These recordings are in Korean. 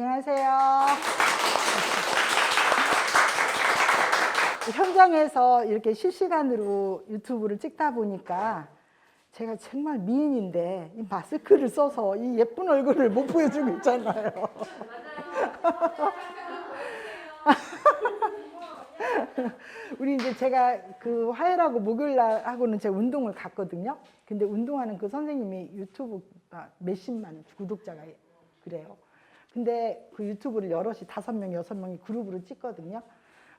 안녕하세요. 현장에서 이렇게 실시간으로 유튜브를 찍다 보니까 제가 정말 미인인데 이 마스크를 써서 이 예쁜 얼굴을 못 보여주고 있잖아요. 우리 이제 제가 그 화요일하고 목요일 하고는 제가 운동을 갔거든요. 근데 운동하는 그 선생님이 유튜브 몇십만 구독자가 그래요. 근데 그 유튜브를 여럿이 5명, 6명이 그룹으로 찍거든요.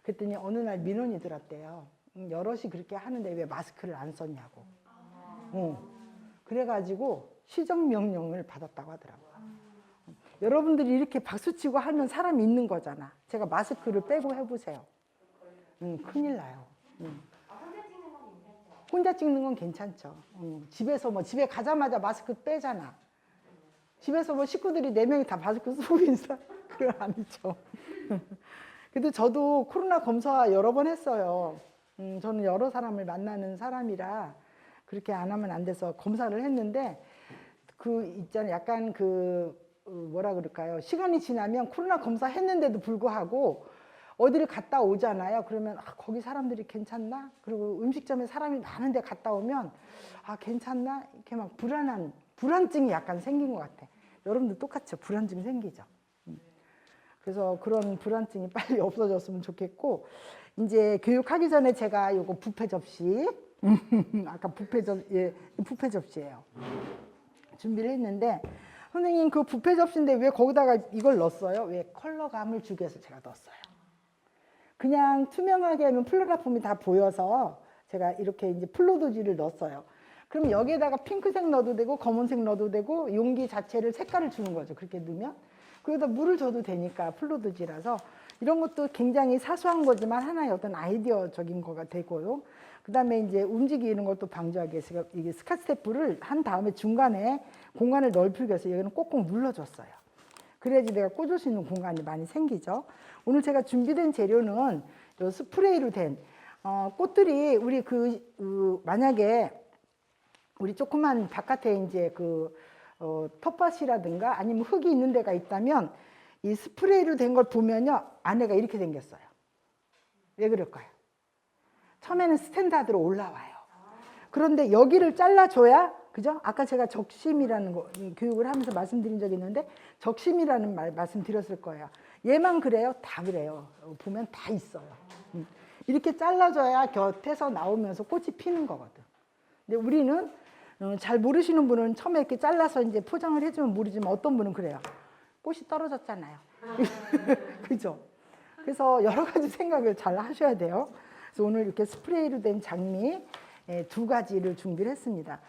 그랬더니 어느 날 민원이 들었대요. 여럿이 그렇게 하는데 왜 마스크를 안 썼냐고. 그래가지고 시정명령을 받았다고 하더라고요. 여러분들이 이렇게 박수치고 하면 사람이 있는 거잖아. 제가 마스크를 빼고 해보세요. 큰일 나요. 혼자 찍는 건 괜찮죠. 집에서 뭐 집에 가자마자 마스크 빼잖아. 집에서 뭐 식구들이 4명이 다 마스크 쓰고 있어. 그건 아니죠. 그래도 저도 코로나 검사 여러 번 했어요. 저는 여러 사람을 만나는 사람이라 그렇게 안 하면 안 돼서 검사를 했는데 그 있잖아요. 약간 그 뭐라 그럴까요? 시간이 지나면 코로나 검사 했는데도 불구하고 어디를 갔다 오잖아요. 그러면 거기 사람들이 괜찮나? 그리고 음식점에 사람이 많은데 갔다 오면 괜찮나? 이렇게 막 불안증이 약간 생긴 것 같아. 여러분들 똑같죠? 불안증 생기죠? 그래서 그런 불안증이 빨리 없어졌으면 좋겠고, 이제 교육하기 전에 제가 요거 뷔페 접시, 아까 뷔페 접시예요. 준비를 했는데, 선생님 그 뷔페 접시인데 왜 거기다가 이걸 넣었어요? 왜 컬러감을 주기 위해서 제가 넣었어요. 그냥 투명하게 하면 플로라폼이 다 보여서 제가 이렇게 이제 플로도지를 넣었어요. 그럼 여기에다가 핑크색 넣어도 되고 검은색 넣어도 되고 용기 자체를 색깔을 주는 거죠. 그렇게 넣으면. 그래서 물을 줘도 되니까 플로도지라서 이런 것도 굉장히 사소한 거지만 하나의 어떤 아이디어적인 거가 되고요. 그 다음에 이제 움직이는 것도 방지하기 위해서 이게 스카치 테이프를 한 다음에 중간에 공간을 넓히기 위해서 여기는 꼭꼭 눌러줬어요. 그래야지 내가 꽂을 수 있는 공간이 많이 생기죠. 오늘 제가 준비된 재료는 요 스프레이로 된 꽃들이 우리 만약에 우리 조그만 바깥에 이제 텃밭이라든가 아니면 흙이 있는 데가 있다면 이 스프레이로 된 걸 보면요 안에가 이렇게 생겼어요. 왜 그럴까요? 처음에는 스탠다드로 올라와요. 그런데 여기를 잘라줘야 그죠? 아까 제가 적심이라는 거 교육을 하면서 말씀드린 적이 있는데 적심이라는 말씀드렸을 거예요. 얘만 그래요? 다 그래요. 보면 다 있어요. 이렇게 잘라줘야 곁에서 나오면서 꽃이 피는 거거든. 근데 우리는 잘 모르시는 분은 처음에 이렇게 잘라서 이제 포장을 해주면 모르지만 어떤 분은 그래요. 꽃이 떨어졌잖아요. 그죠? 그래서 여러 가지 생각을 잘 하셔야 돼요. 그래서 오늘 이렇게 스프레이로 된 장미 2가지를 준비를 했습니다.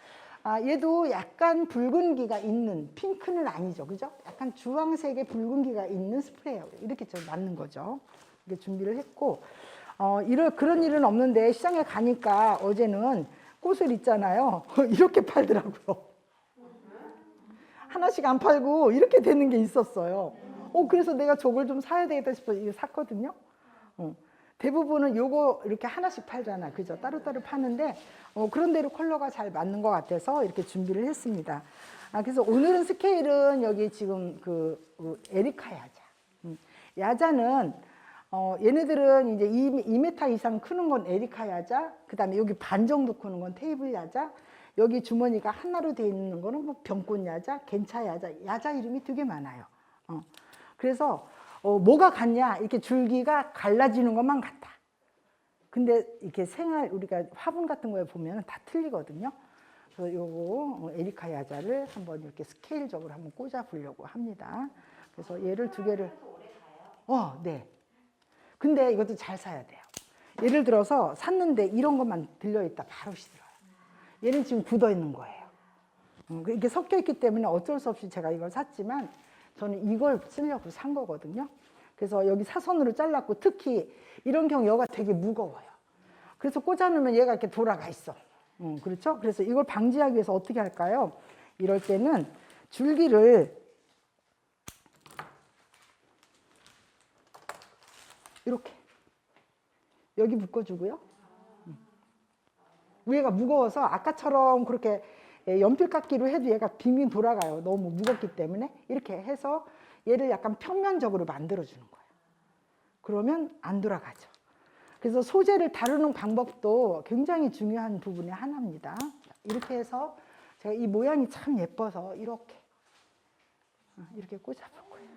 얘도 약간 붉은기가 있는, 핑크는 아니죠. 그죠? 약간 주황색의 붉은기가 있는 스프레이예요. 이렇게 좀 맞는 거죠. 이렇게 준비를 했고, 그런 일은 없는데 시장에 가니까 어제는 꽃을 있잖아요. 이렇게 팔더라고요. 하나씩 안 팔고 이렇게 되는 게 있었어요. 그래서 내가 저걸 좀 사야 되겠다 싶어서 이거 샀거든요. 대부분은 요거 이렇게 하나씩 팔잖아. 그죠? 따로따로 파는데, 그런 대로 컬러가 잘 맞는 것 같아서 이렇게 준비를 했습니다. 그래서 오늘은 스케일은 여기 지금 에리카 야자. 야자는, 얘네들은 이제 2m 이상 크는 건 에리카 야자, 그 다음에 여기 반 정도 크는 건 테이블 야자, 여기 주머니가 하나로 되어 있는 거는 뭐 병꽃 야자, 겐차 야자, 야자 이름이 되게 많아요. 그래서, 뭐가 같냐? 이렇게 줄기가 갈라지는 것만 같다. 근데 이렇게 우리가 화분 같은 거에 보면 다 틀리거든요. 그래서 요거 에리카 야자를 한번 이렇게 스케일적으로 한번 꽂아 보려고 합니다. 그래서 얘를 2개를. 네. 근데 이것도 잘 사야 돼요. 예를 들어서 샀는데 이런 것만 들려있다 바로 시들어요. 얘는 지금 굳어 있는 거예요. 이게 섞여 있기 때문에 어쩔 수 없이 제가 이걸 샀지만 저는 이걸 쓰려고 산 거거든요. 그래서 여기 사선으로 잘랐고 특히 이런 경우 여가 되게 무거워요. 그래서 꽂아놓으면 얘가 이렇게 돌아가 있어. 그렇죠? 그래서 이걸 방지하기 위해서 어떻게 할까요? 이럴 때는 줄기를 이렇게 여기 묶어주고요. 위에가 무거워서 아까처럼 그렇게 연필 깎기로 해도 얘가 빙빙 돌아가요. 너무 무겁기 때문에 이렇게 해서 얘를 약간 평면적으로 만들어주는 거예요. 그러면 안 돌아가죠. 그래서 소재를 다루는 방법도 굉장히 중요한 부분의 하나입니다. 이렇게 해서 제가 이 모양이 참 예뻐서 이렇게 꽂아볼 거예요.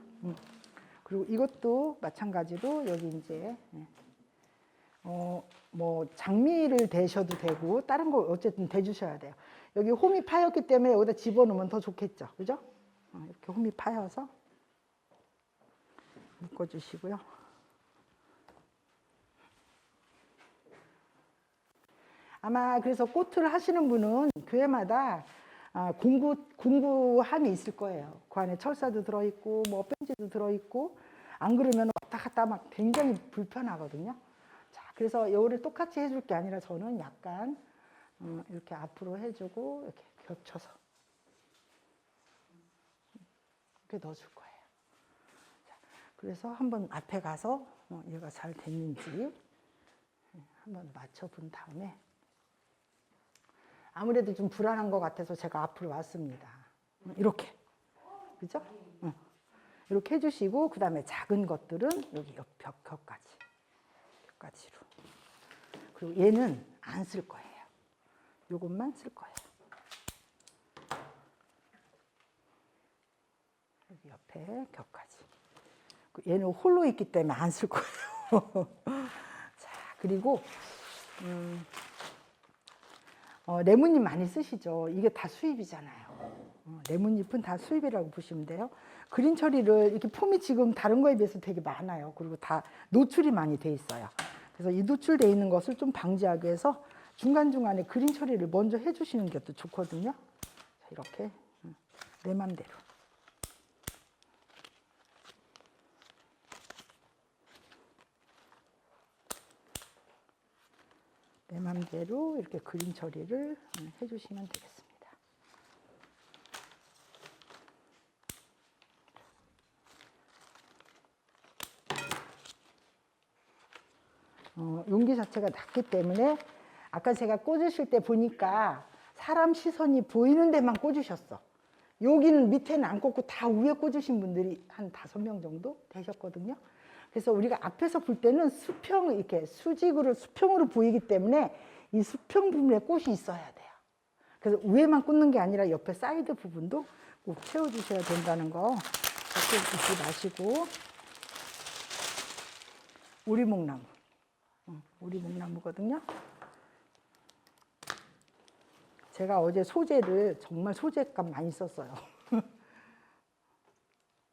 그리고 이것도 마찬가지로 여기 이제 뭐 장미를 대셔도 되고 다른 거 어쨌든 대주셔야 돼요. 여기 홈이 파였기 때문에 여기다 집어넣으면 더 좋겠죠, 그죠? 이렇게 홈이 파여서 묶어주시고요. 아마 그래서 꽃을 하시는 분은 교회마다 공구함이 있을 거예요. 그 안에 철사도 들어있고 뭐 뺀지도 들어있고 안 그러면 왔다 갔다 막 굉장히 불편하거든요. 자, 그래서 이거를 똑같이 해줄 게 아니라 저는 약간 이렇게 앞으로 해주고 이렇게 겹쳐서 이렇게 넣어줄 거예요. 자, 그래서 한번 앞에 가서 얘가 잘 됐는지 한번 맞춰본 다음에 아무래도 좀 불안한 것 같아서 제가 앞으로 왔습니다. 이렇게. 그죠? 이렇게 해주시고, 그 다음에 작은 것들은 여기 옆 벽까지로. 그리고 얘는 안 쓸 거예요. 요것만 쓸 거예요. 여기 옆에 겹까지. 얘는 홀로 있기 때문에 안 쓸 거예요. 자, 그리고, 레몬잎 많이 쓰시죠. 이게 다 수입이잖아요. 레몬잎은 다 수입이라고 보시면 돼요. 그린 처리를 이렇게 폼이 지금 다른 거에 비해서 되게 많아요. 그리고 다 노출이 많이 돼 있어요. 그래서 이 노출돼 있는 것을 좀 방지하기 위해서 중간중간에 그린 처리를 먼저 해주시는 게 또 좋거든요. 이렇게 내 맘대로. 내 맘대로 이렇게 그림 처리를 해주시면 되겠습니다. 용기 자체가 낮기 때문에 아까 제가 꽂으실 때 보니까 사람 시선이 보이는 데만 꽂으셨어. 여기는 밑에는 안 꽂고 다 위에 꽂으신 분들이 한 5명 정도 되셨거든요. 그래서 우리가 앞에서 볼 때는 수평, 이렇게 수평으로 보이기 때문에 이 수평 부분에 꽃이 있어야 돼요. 그래서 위에만 꽂는 게 아니라 옆에 사이드 부분도 꼭 채워주셔야 된다는 거 절대 잊지 마시고. 우리목나무거든요. 제가 어제 소재를 정말 소재값 많이 썼어요.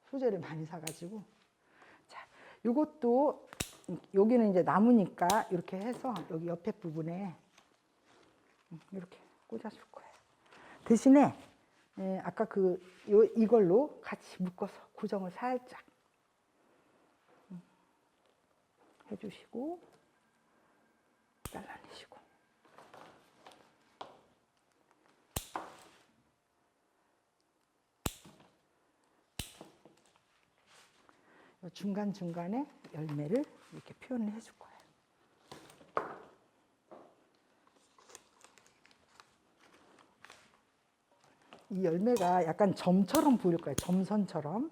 소재를 많이 사가지고. 자, 요것도 여기는 이제 나무니까 이렇게 해서 여기 옆에 부분에 이렇게 꽂아줄 거예요. 대신에 아까 이걸로 같이 묶어서 고정을 살짝 해주시고 잘라내시고. 중간중간에 열매를 이렇게 표현을 해줄 거예요. 이 열매가 약간 점처럼 보일 거예요. 점선처럼.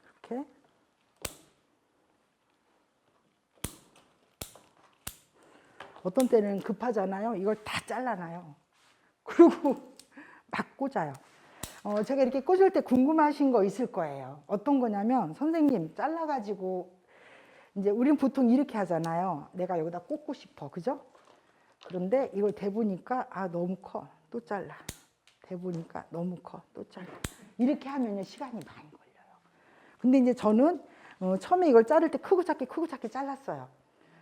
이렇게. 어떤 때는 급하잖아요. 이걸 다 잘라놔요. 그리고 막 꽂아요. 제가 이렇게 꽂을 때 궁금하신 거 있을 거예요. 어떤 거냐면, 선생님, 잘라가지고, 이제 우린 보통 이렇게 하잖아요. 내가 여기다 꽂고 싶어. 그죠? 그런데 이걸 대보니까, 너무 커. 또 잘라. 대보니까 너무 커. 또 잘라. 이렇게 하면 시간이 많이 걸려요. 근데 이제 저는 처음에 이걸 자를 때 크고 작게 잘랐어요.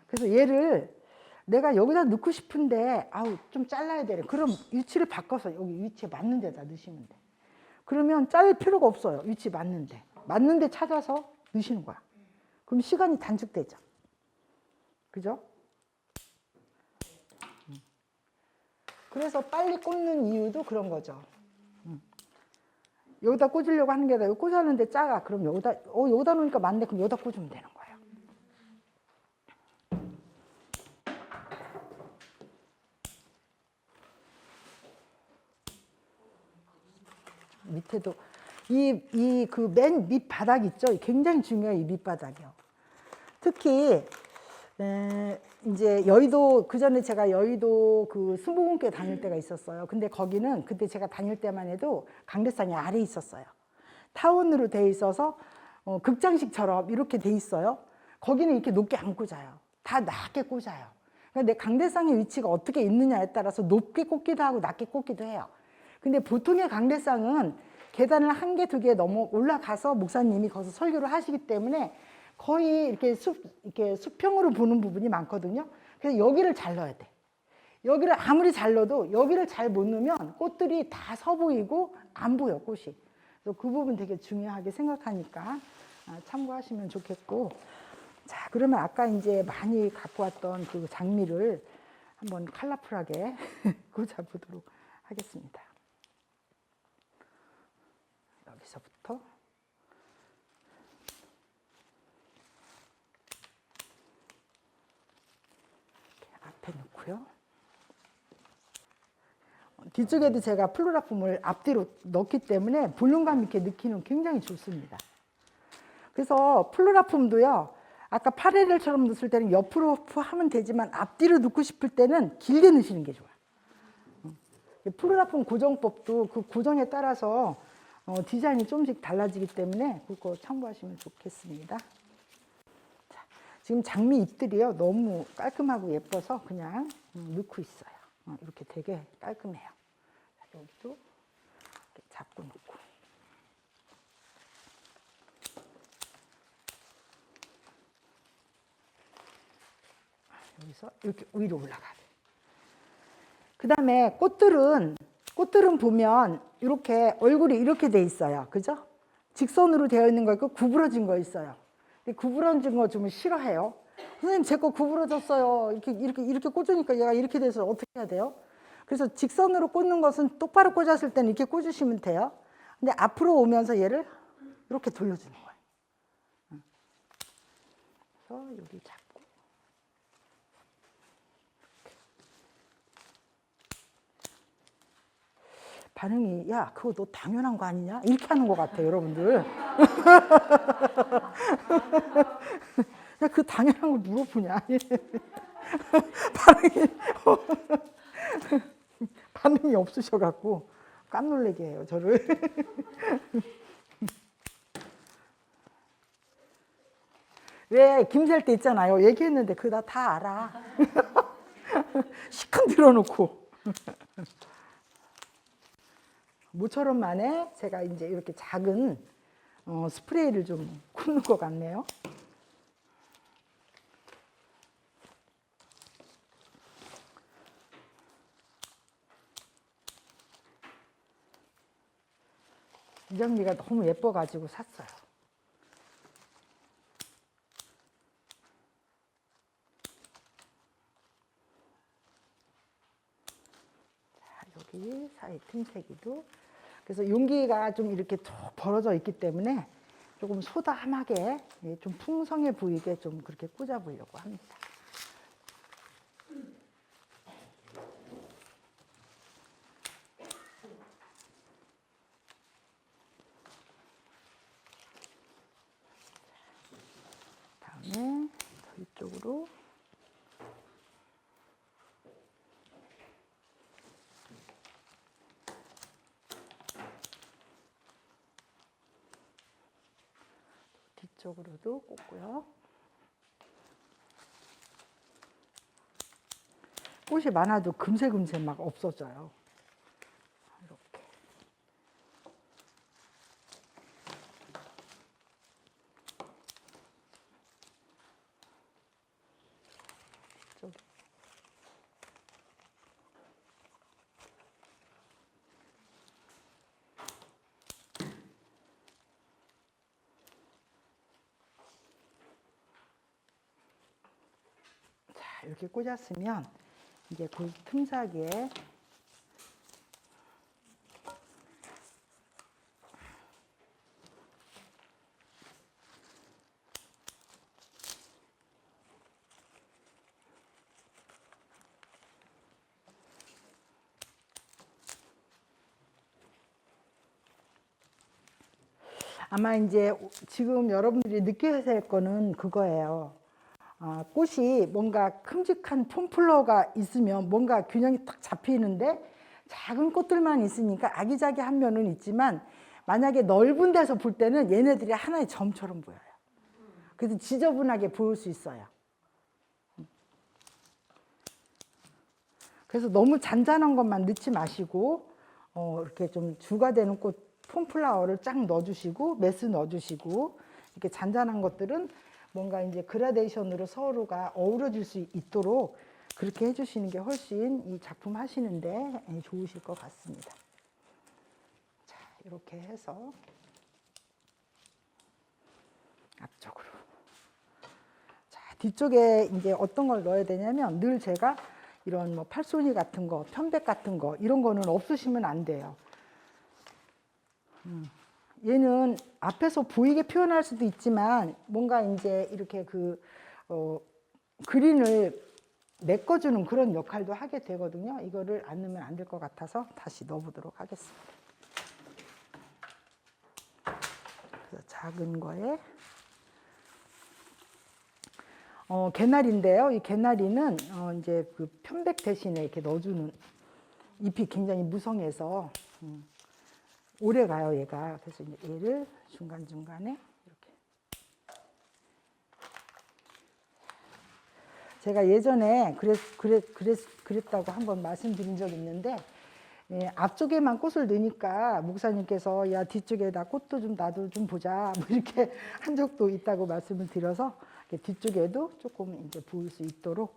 그래서 얘를 내가 여기다 넣고 싶은데, 좀 잘라야 되네. 그럼 위치를 바꿔서 여기 위치에 맞는 데다 넣으시면 돼. 그러면 자를 필요가 없어요. 위치 맞는데. 맞는데 찾아서 넣으시는 거야. 그럼 시간이 단축되죠. 그죠? 그래서 빨리 꽂는 이유도 그런 거죠. 여기다 꽂으려고 하는 게 아니라 여기 꽂았는데 작아. 그럼 여기다 놓으니까 맞네. 그럼 여기다 꽂으면 되는 거예요. 밑에도 그 맨 밑바닥 있죠? 굉장히 중요해요, 이 밑바닥이요. 특히, 이제 여의도, 그 전에 제가 여의도 그 승복원교회 다닐 때가 있었어요. 근데 거기는 그때 제가 다닐 때만 해도 강대상이 아래에 있었어요. 타원으로 돼 있어서 극장식처럼 이렇게 돼 있어요. 거기는 이렇게 높게 안 꽂아요. 다 낮게 꽂아요. 근데 강대상의 위치가 어떻게 있느냐에 따라서 높게 꽂기도 하고 낮게 꽂기도 해요. 근데 보통의 강대상은 계단을 한 개, 두 개 넘어 올라가서 목사님이 거기서 설교를 하시기 때문에 거의 이렇게 수평으로 보는 부분이 많거든요. 그래서 여기를 잘 넣어야 돼. 여기를 아무리 잘 넣어도 여기를 잘 못 넣으면 꽃들이 다 서 보이고 안 보여, 꽃이. 그래서 그 부분 되게 중요하게 생각하니까 참고하시면 좋겠고. 자, 그러면 아까 이제 많이 갖고 왔던 그 장미를 한번 컬러풀하게 꽂아보도록 하겠습니다. 여기서부터 앞에 놓고요. 뒤쪽에도 제가 플로라폼을 앞뒤로 넣기 때문에 볼륨감 있게 넣기는 굉장히 좋습니다. 그래서 플로라폼도요, 아까 파레를처럼 넣었을 때는 옆으로 하면 되지만 앞뒤로 넣고 싶을 때는 길게 넣으시는 게 좋아요. 플로라폼 고정법도 그 고정에 따라서 디자인이 조금씩 달라지기 때문에 그거 참고하시면 좋겠습니다. 자, 지금 장미 잎들이요, 너무 깔끔하고 예뻐서 그냥 넣고 있어요. 이렇게 되게 깔끔해요. 여기도 이렇게 잡고 놓고. 여기서 이렇게 위로 올라가요. 그 다음에 꽃들은 보면 이렇게 얼굴이 이렇게 돼 있어요. 그죠? 직선으로 되어 있는 거 있고 구부러진 거 있어요. 구부러진 거 좀 싫어해요. 선생님, 제 거 구부러졌어요. 이렇게 꽂으니까 얘가 이렇게 돼서 어떻게 해야 돼요? 그래서 직선으로 꽂는 것은 똑바로 꽂았을 때는 이렇게 꽂으시면 돼요. 근데 앞으로 오면서 얘를 이렇게 돌려주는 거예요. 그래서 여기 잡고. 반응이, 야, 그거 너 당연한 거 아니냐? 이렇게 하는 것 같아요, 여러분들. 야, 그 당연한 걸 물어보냐? 반응이 없으셔갖고 깜놀래게 해요, 저를. 왜 김셀 때 있잖아요. 얘기했는데 그거 다 알아. 시큰 들어놓고. 모처럼 만에 제가 이제 이렇게 작은 스프레이를 좀 굽는 것 같네요. 이 장미가 너무 예뻐가지고 샀어요. 자, 여기 사이 틈새기도. 그래서 용기가 좀 이렇게 툭 벌어져 있기 때문에 조금 소담하게, 좀 풍성해 보이게 좀 그렇게 꽂아보려고 합니다. 다음에 이쪽으로 뒤쪽으로도 꽂고요. 꽃이 많아도 금세 막 없어져요. 이렇게. 뒤쪽에. 자, 이렇게 꽂았으면 이제 그 틈사기에 아마 이제 지금 여러분들이 느껴야 될 거는 그거예요. 꽃이 뭔가 큼직한 폼플러가 있으면 뭔가 균형이 딱 잡히는데 작은 꽃들만 있으니까 아기자기한 면은 있지만 만약에 넓은 데서 볼 때는 얘네들이 하나의 점처럼 보여요. 그래서 지저분하게 보일 수 있어요. 그래서 너무 잔잔한 것만 넣지 마시고 이렇게 좀 주가 되는 꽃 폼플라워를 쫙 넣어주시고 메스 넣어주시고 이렇게 잔잔한 것들은 뭔가 이제 그라데이션으로 서로가 어우러질 수 있도록 그렇게 해주시는 게 훨씬 이 작품 하시는데 좋으실 것 같습니다. 자, 이렇게 해서 앞쪽으로. 자, 뒤쪽에 이제 어떤 걸 넣어야 되냐면 늘 제가 이런 뭐 팔손이 같은 거, 편백 같은 거 이런 거는 없으시면 안 돼요. 얘는 앞에서 보이게 표현할 수도 있지만 뭔가 이제 이렇게 그린을 메꿔주는 그런 역할도 하게 되거든요. 이거를 안 넣으면 안 될 것 같아서 다시 넣어보도록 하겠습니다. 그래서 작은 거에 개나리인데요. 이 개나리는 이제 그 편백 대신에 이렇게 넣어주는 잎이 굉장히 무성해서 오래 가요, 얘가. 그래서 이제 얘를 중간중간에 이렇게. 제가 예전에 그랬다고 한번 말씀드린 적 있는데, 앞쪽에만 꽃을 넣으니까 목사님께서 야, 뒤쪽에다 꽃도 좀 나도 좀 보자. 뭐 이렇게 한 적도 있다고 말씀을 드려서 뒤쪽에도 조금 이제 보일 수 있도록.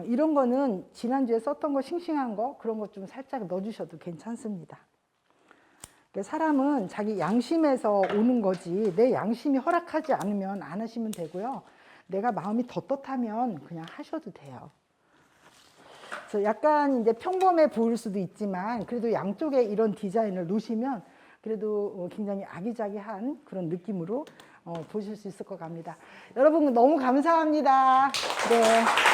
이런 거는 지난주에 썼던 거 싱싱한 거 그런 거 좀 살짝 넣어주셔도 괜찮습니다. 사람은 자기 양심에서 오는 거지 내 양심이 허락하지 않으면 안 하시면 되고요. 내가 마음이 떳떳하면 그냥 하셔도 돼요. 그래서 약간 이제 평범해 보일 수도 있지만 그래도 양쪽에 이런 디자인을 놓으시면 그래도 굉장히 아기자기한 그런 느낌으로 보실 수 있을 것 같습니다. 여러분 너무 감사합니다. 네.